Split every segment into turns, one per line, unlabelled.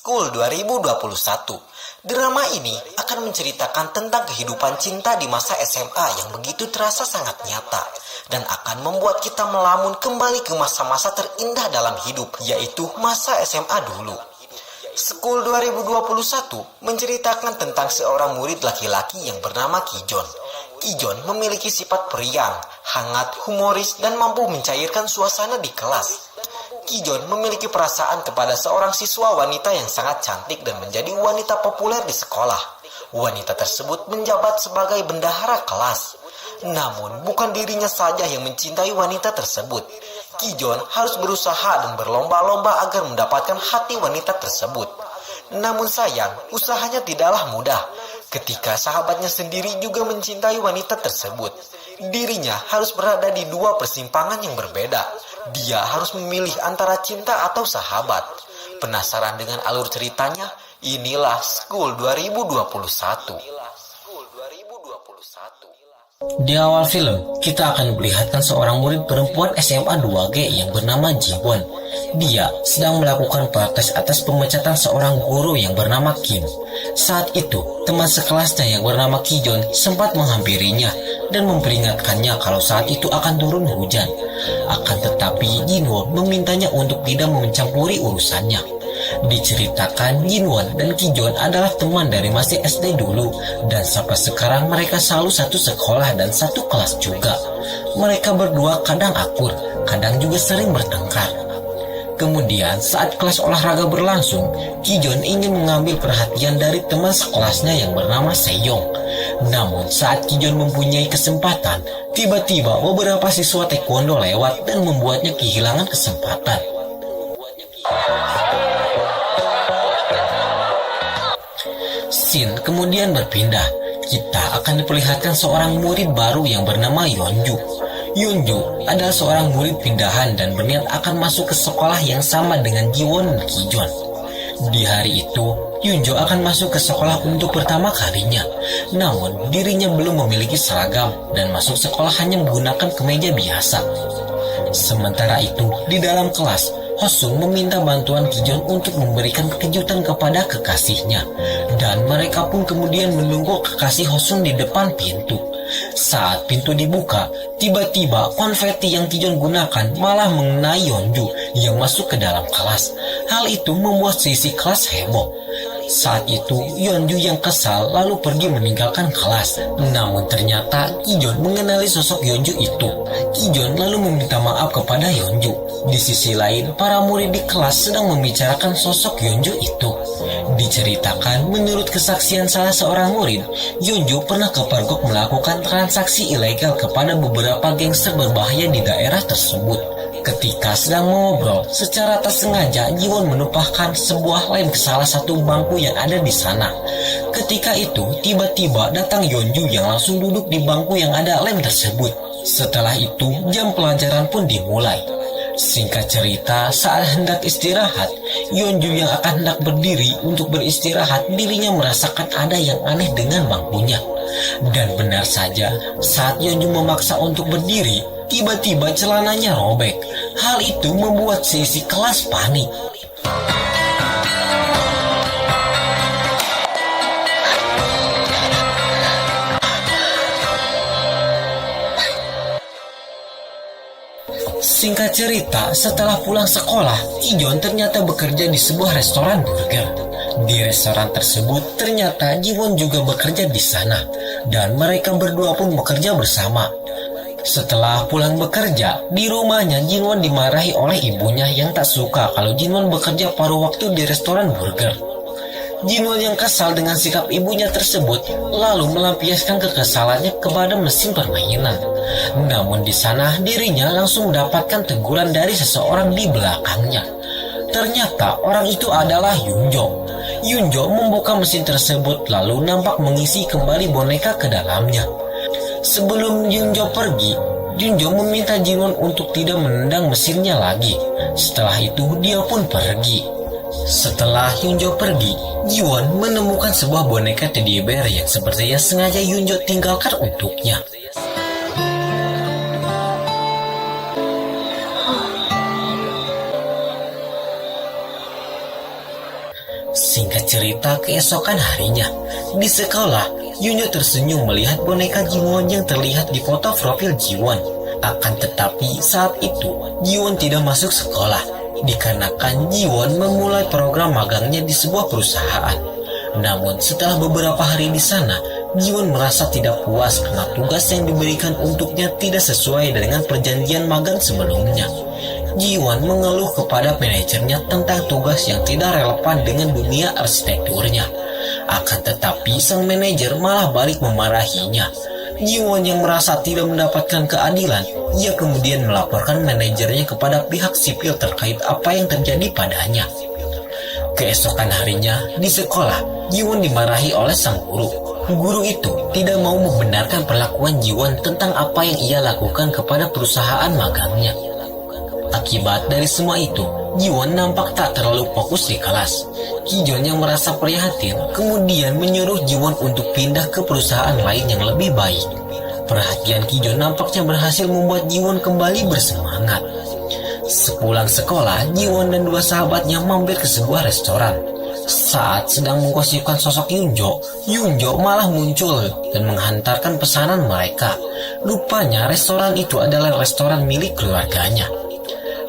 School 2021. Drama ini akan menceritakan tentang kehidupan cinta di masa SMA yang begitu terasa sangat nyata dan akan membuat kita melamun kembali ke masa-masa terindah dalam hidup, yaitu masa SMA dulu. School 2021 menceritakan tentang seorang murid laki-laki yang bernama Kijon. Kijon memiliki sifat periang, hangat, humoris, dan mampu mencairkan suasana di kelas. Kijon memiliki perasaan kepada seorang siswa wanita yang sangat cantik dan menjadi wanita populer di sekolah. Wanita tersebut menjabat sebagai bendahara kelas. Namun, bukan dirinya saja yang mencintai wanita tersebut. Kijon harus berusaha dan berlomba-lomba agar mendapatkan hati wanita tersebut. Namun sayang, usahanya tidaklah mudah. Ketika sahabatnya sendiri juga mencintai wanita tersebut, dirinya harus berada di dua persimpangan yang berbeda. Dia harus memilih antara cinta atau sahabat. Penasaran dengan alur ceritanya? Inilah School 2021.
Di awal film, kita akan melihatkan seorang murid perempuan SMA 2G yang bernama Jiwon. Dia sedang melakukan protes atas pemecatan seorang guru yang bernama Kim. Saat itu, teman sekelasnya yang bernama Kijon sempat menghampirinya dan memperingatkannya kalau saat itu akan turun hujan. Akan tetapi, Jinwon memintanya untuk tidak mencampuri urusannya. Diceritakan Jinwon dan Kijon adalah teman dari masih SD dulu, dan sampai sekarang mereka selalu satu sekolah dan satu kelas juga. Mereka berdua kadang akur, kadang juga sering bertengkar. Kemudian saat kelas olahraga berlangsung, Kijon ingin mengambil perhatian dari teman sekelasnya yang bernama Seyong. Namun saat Kijon mempunyai kesempatan, tiba-tiba beberapa siswa taekwondo lewat dan membuatnya kehilangan kesempatan. Scene kemudian berpindah. Kita akan diperlihatkan seorang murid baru yang bernama Yeonju. Yeonju adalah seorang murid pindahan dan berniat akan masuk ke sekolah yang sama dengan Jiwon dan Kijon. Di hari itu, Yeonju akan masuk ke sekolah untuk pertama kalinya. Namun, dirinya belum memiliki seragam dan masuk sekolah hanya menggunakan kemeja biasa. Sementara itu, di dalam kelas, Hosung meminta bantuan Kijon untuk memberikan kejutan kepada kekasihnya, dan mereka pun kemudian menunggu kekasih Hosung di depan pintu. Saat pintu dibuka, tiba-tiba konfeti yang Kijon gunakan malah mengenai Yeonju yang masuk ke dalam kelas. Hal itu membuat seisi kelas heboh. Saat itu, Yeonju yang kesal lalu pergi meninggalkan kelas. Namun ternyata Kijon mengenali sosok Yeonju itu. Kijon lalu meminta maaf kepada Yeonju. Di sisi lain, para murid di kelas sedang membicarakan sosok Yeonju itu. Diceritakan, menurut kesaksian salah seorang murid, Yeonju pernah kepergok melakukan transaksi ilegal kepada beberapa gangster berbahaya di daerah tersebut. Ketika sedang mengobrol, secara tak sengaja Jiwon menumpahkan sebuah lem ke salah satu bangku yang ada di sana. Ketika itu, tiba-tiba datang Yeonju yang langsung duduk di bangku yang ada lem tersebut. Setelah itu, jam pelajaran pun dimulai. Singkat cerita, saat hendak istirahat, Yeonju yang akan hendak berdiri untuk beristirahat, dirinya merasakan ada yang aneh dengan bangkunya. Dan benar saja, saat Yeonju memaksa untuk berdiri, tiba-tiba celananya robek. Hal itu membuat seisi kelas panik. Singkat cerita, setelah pulang sekolah, Kijon ternyata bekerja di sebuah restoran burger. Di restoran tersebut, ternyata Jiwon juga bekerja di sana, dan mereka berdua pun bekerja bersama. Setelah pulang bekerja, di rumahnya Jinwon dimarahi oleh ibunya yang tak suka kalau Jinwon bekerja paruh waktu di restoran burger. Jinwon yang kesal dengan sikap ibunya tersebut lalu melampiaskan kekesalannya kepada mesin permainan. Namun di sana dirinya langsung mendapatkan teguran dari seseorang di belakangnya. Ternyata orang itu adalah Yunjo. Yunjo membuka mesin tersebut lalu nampak mengisi kembali boneka ke dalamnya. Sebelum Yunjo pergi, Yunjo meminta Jinwon untuk tidak menendang mesinnya lagi. Setelah itu dia pun pergi. Setelah Yunjo pergi, Jiwon menemukan sebuah boneka teddy bear yang sepertinya sengaja Yunjo tinggalkan untuknya. Singkat cerita, keesokan harinya di sekolah, Yunjo tersenyum melihat boneka Jiwon yang terlihat di foto profil Jiwon. Akan tetapi saat itu Jiwon tidak masuk sekolah dikarenakan Jiwon memulai program magangnya di sebuah perusahaan. Namun setelah beberapa hari di sana, Jiwon merasa tidak puas karena tugas yang diberikan untuknya tidak sesuai dengan perjanjian magang sebelumnya. Jiwon mengeluh kepada manajernya tentang tugas yang tidak relevan dengan dunia arsitekturnya. Akan tetapi sang manajer malah balik memarahinya. Jiwon yang merasa tidak mendapatkan keadilan, ia kemudian melaporkan manajernya kepada pihak sipil terkait apa yang terjadi padanya. Keesokan harinya di sekolah, Jiwon dimarahi oleh sang guru. Guru itu tidak mau membenarkan perlakuan Jiwon tentang apa yang ia lakukan kepada perusahaan magangnya. Akibat dari semua itu, Jiwon nampak tak terlalu fokus di kelas. Kijon yang merasa prihatin kemudian menyuruh Jiwon untuk pindah ke perusahaan lain yang lebih baik. Perhatian Kijon nampaknya berhasil membuat Jiwon kembali bersemangat. Sepulang sekolah, Jiwon dan dua sahabatnya mampir ke sebuah restoran. Saat sedang menggosipkan sosok Yunjo malah muncul dan menghantarkan pesanan mereka. Rupanya restoran itu adalah restoran milik keluarganya.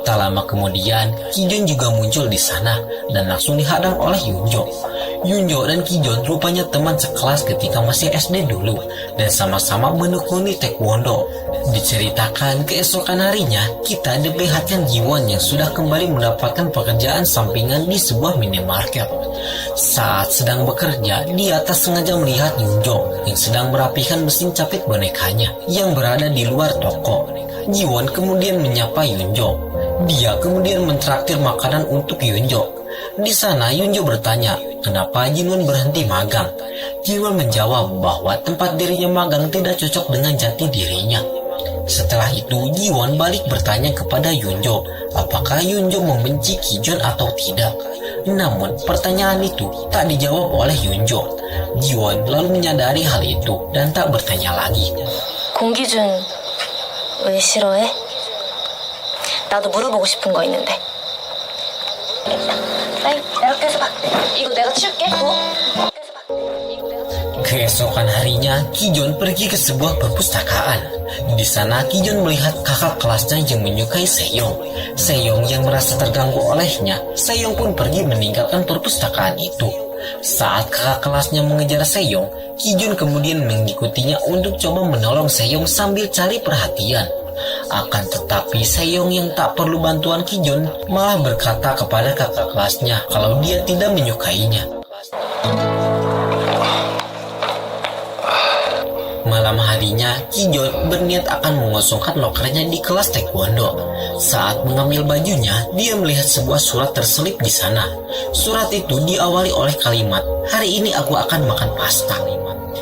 Tak lama kemudian, Kijon juga muncul di sana dan langsung dihadang oleh Yunjo. Yunjo dan Kijon rupanya teman sekelas ketika masih SD dulu dan sama-sama menekuni taekwondo. Diceritakan keesokan harinya, kita diperlihatkan Jiwon yang sudah kembali mendapatkan pekerjaan sampingan di sebuah minimarket. Saat sedang bekerja, dia tak sengaja melihat Yunjo yang sedang merapikan mesin capit bonekanya yang berada di luar toko. Jiwon kemudian menyapa Yunjo. Dia kemudian mentraktir makanan untuk Yunjo. Di sana Yunjo bertanya, kenapa Jiwon berhenti magang? Jiwon menjawab bahwa tempat dirinya magang tidak cocok dengan jati dirinya. Setelah itu Jiwon balik bertanya kepada Yunjo, apakah Yunjo membenci Kijon atau tidak. Namun pertanyaan itu tak dijawab oleh Yunjo. Jiwon lalu menyadari hal itu dan tak bertanya lagi.
공기준 왜 싫어해? 나도 물어보고 싶은 거 있는데. 이렇게 해서 봐. 이거 내가 치울게.
Keesokan harinya, Kijon pergi ke sebuah perpustakaan. Di sana Kijon melihat kakak kelasnya yang menyukai Seyong. Seyong yang merasa terganggu olehnya, Seyong pun pergi meninggalkan perpustakaan itu. Saat kakak kelasnya mengejar Seyong, Kijon kemudian mengikutinya untuk coba menolong Seyong sambil cari perhatian. Akan tetapi Seyong yang tak perlu bantuan Kijon malah berkata kepada kakak kelasnya kalau dia tidak menyukainya. Malam harinya, Kijon berniat akan mengosongkan lokernya di kelas taekwondo. Saat mengambil bajunya, dia melihat sebuah surat terselip di sana. Surat itu diawali oleh kalimat, "Hari ini aku akan makan pasta."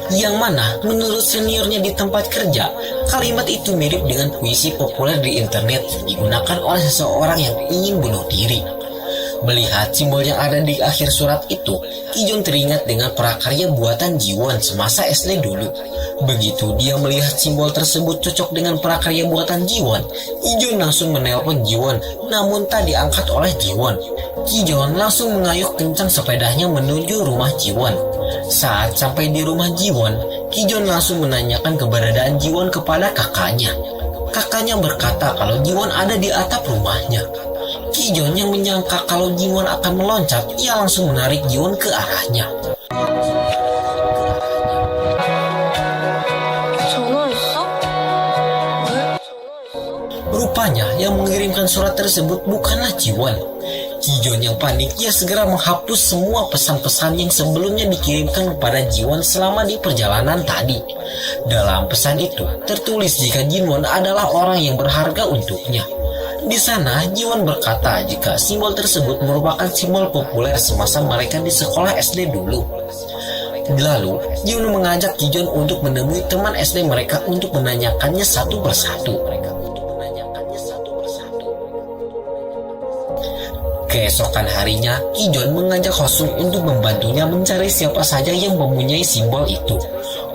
Yang mana, menurut seniornya di tempat kerja, kalimat itu mirip dengan puisi populer di internet yang digunakan oleh seseorang yang ingin bunuh diri. Melihat simbol yang ada di akhir surat itu, Kijon teringat dengan prakarya buatan Jiwon semasa SD dulu. Begitu dia melihat simbol tersebut cocok dengan prakarya buatan Jiwon, Kijon langsung menelpon Jiwon, namun tak diangkat oleh Jiwon. Kijon langsung mengayuh kencang sepedanya menuju rumah Jiwon. Saat sampai di rumah Jiwon, Kijon langsung menanyakan keberadaan Jiwon kepada kakaknya. Kakaknya berkata kalau Jiwon ada di atap rumahnya. Kijon yang menyangka kalau Jiwon akan meloncat, ia langsung menarik Jiwon ke arahnya. Rupanya yang mengirimkan surat tersebut bukanlah Jiwon. Kijon yang panik, ia segera menghapus semua pesan-pesan yang sebelumnya dikirimkan kepada Jiwon selama di perjalanan tadi. Dalam pesan itu tertulis jika Jiwon adalah orang yang berharga untuknya. Di sana, Jiwon berkata jika simbol tersebut merupakan simbol populer semasa mereka di sekolah SD dulu. Lalu, Jiwon mengajak Kijon untuk menemui teman SD mereka untuk menanyakannya satu persatu. Keesokan harinya, Kijon mengajak Hosung untuk membantunya mencari siapa saja yang mempunyai simbol itu.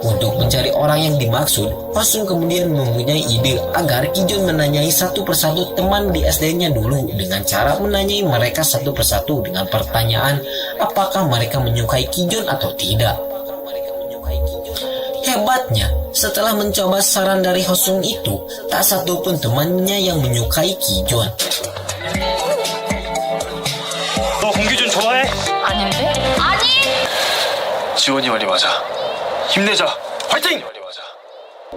Untuk mencari orang yang dimaksud, Hosung kemudian mempunyai ide agar Kijon menanyai satu persatu teman di SD-nya dulu dengan cara menanyai mereka satu persatu dengan pertanyaan apakah mereka menyukai Kijon atau tidak. Hebatnya, setelah mencoba saran dari Hosung itu, tak satu pun temannya yang menyukai Kijon.
너 공기준 좋아해?
아닌데? 아니!
지원이 말이 맞아. 힘내자. 화이팅! 말이 맞아.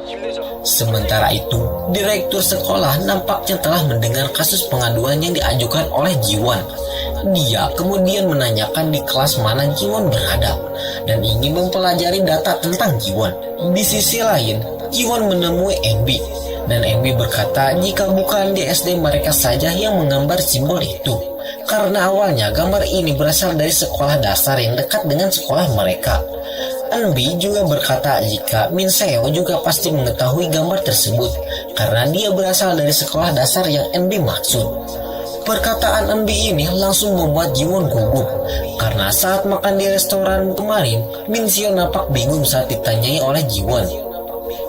힘내자.
Sementara itu, direktur sekolah nampaknya telah mendengar kasus pengaduan yang diajukan oleh Jiwon. Dia kemudian menanyakan di kelas mana Jiwon berada dan ingin mempelajari data tentang Jiwon. Di sisi lain, Jiwon menemui MB dan MB berkata jika bukan di SD mereka saja yang menggambar simbol itu. Karena awalnya gambar ini berasal dari sekolah dasar yang dekat dengan sekolah mereka. Enbi juga berkata jika Min Seo juga pasti mengetahui gambar tersebut karena dia berasal dari sekolah dasar yang Enbi maksud. Perkataan Enbi ini langsung membuat Jiwon gugup karena saat makan di restoran kemarin, Min Seo nampak bingung saat ditanyai oleh Jiwon.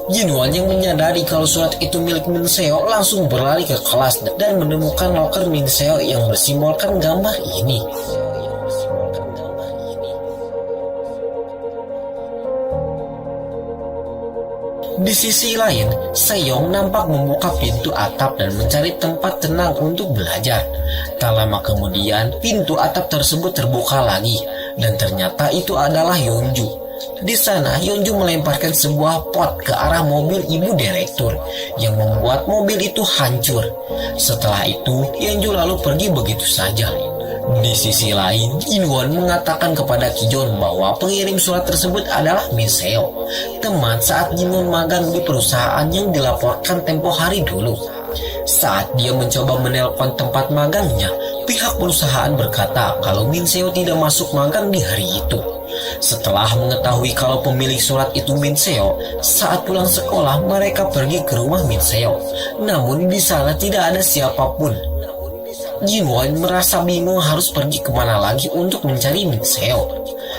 Jiwon yang menyadari kalau surat itu milik Min Seo langsung berlari ke kelas dan menemukan loker Min Seo yang bersimbolkan gambar ini. Di sisi lain, Seyong nampak membuka pintu atap dan mencari tempat tenang untuk belajar. Tak lama kemudian, pintu atap tersebut terbuka lagi, dan ternyata itu adalah Yeonju. Di sana, Yeonju melemparkan sebuah pot ke arah mobil ibu direktur, yang membuat mobil itu hancur. Setelah itu, Yeonju lalu pergi begitu saja. Di sisi lain, Jinwon mengatakan kepada Kijon bahwa pengirim surat tersebut adalah Min Seo, teman saat Jinwon magang di perusahaan yang dilaporkan tempo hari dulu. Saat dia mencoba menelpon tempat magangnya, pihak perusahaan berkata kalau Min Seo tidak masuk magang di hari itu. Setelah mengetahui kalau pemilik surat itu Min Seo, saat pulang sekolah mereka pergi ke rumah Min Seo. Namun di sana tidak ada siapapun. Jinwon merasa bingung harus pergi kemana lagi untuk mencari Min Seo.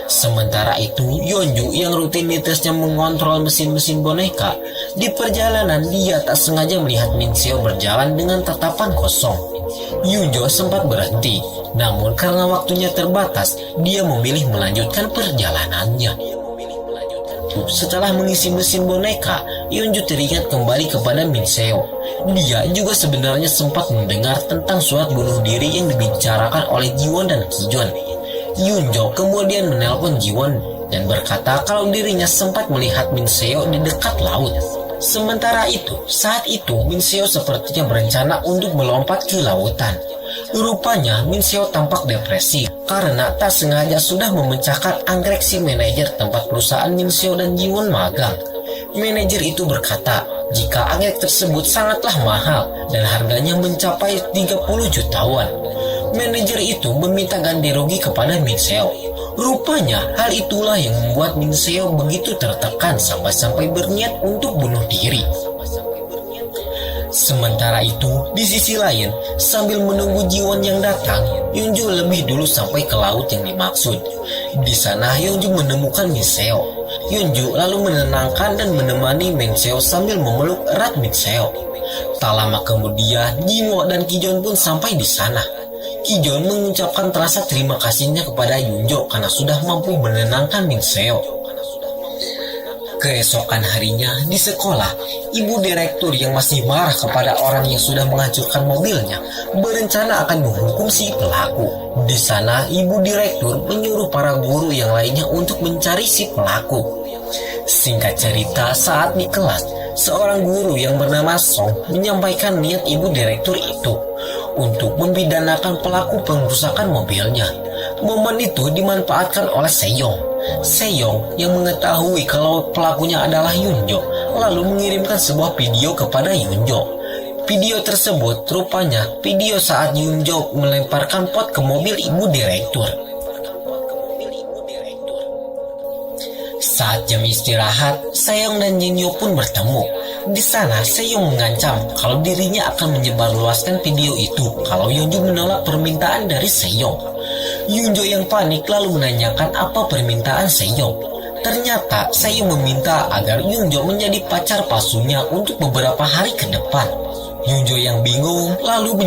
Sementara itu, Yeonju yang rutinitasnya mengontrol mesin-mesin boneka, di perjalanan dia tak sengaja melihat Min Seo berjalan dengan tatapan kosong. Yunjo sempat berhenti, namun karena waktunya terbatas, dia memilih melanjutkan perjalanannya. Setelah mengisi mesin boneka, Yeonju teringat kembali kepada Min Seo. Dia juga sebenarnya sempat mendengar tentang surat bunuh diri yang dibicarakan oleh Jiwon dan Kijon. Yunjo kemudian menelpon Jiwon dan berkata kalau dirinya sempat melihat Min Seo di dekat laut. Sementara itu, saat itu Min Seo sepertinya berencana untuk melompat ke lautan. Rupanya Min Seo tampak depresi karena tak sengaja sudah memecahkan anggrek si manajer tempat perusahaan Min Seo dan Jiwon magang. Manajer itu berkata jika anggrek tersebut sangatlah mahal dan harganya mencapai 30 jutawan. Manajer itu meminta ganti rugi kepada Min Seo. Rupanya hal itulah yang membuat Min Seo begitu tertekan sampai-sampai berniat untuk bunuh diri. Sementara itu, di sisi lain, sambil menunggu Jiwon yang datang, Yeonju lebih dulu sampai ke laut yang dimaksud. Di sana, Yeonju menemukan Min Seo. Yeonju lalu menenangkan dan menemani Min Seo sambil memeluk erat Min Seo. Tak lama kemudian, Jinwo dan Kijon pun sampai di sana. Kijon mengucapkan rasa terima kasihnya kepada Yeonju karena sudah mampu menenangkan Min Seo. Keesokan harinya di sekolah, ibu direktur yang masih marah kepada orang yang sudah menghancurkan mobilnya berencana akan menghukum si pelaku. Di sana, ibu direktur menyuruh para guru yang lainnya untuk mencari si pelaku. Singkat cerita, saat di kelas, seorang guru yang bernama Song menyampaikan niat ibu direktur itu untuk membidanakan pelaku pengrusakan mobilnya. Momen itu dimanfaatkan oleh Seyong. Seyong yang mengetahui kalau pelakunya adalah Yunjo lalu mengirimkan sebuah video kepada Yunjo. Video tersebut rupanya video saat Yunjo melemparkan pot ke mobil ibu direktur. Saat jam istirahat, Seyong dan Jinyo pun bertemu. Di sana, Seyong mengancam kalau dirinya akan menyebarluaskan video itu kalau Yunjo menolak permintaan dari Seyong. Yunjo yang panik lalu menanyakan apa permintaan Seyong. Ternyata Seyung meminta agar Yungjo menjadi pacar palsunya untuk beberapa hari ke depan. Yungjo yang bingung lalu menyuruh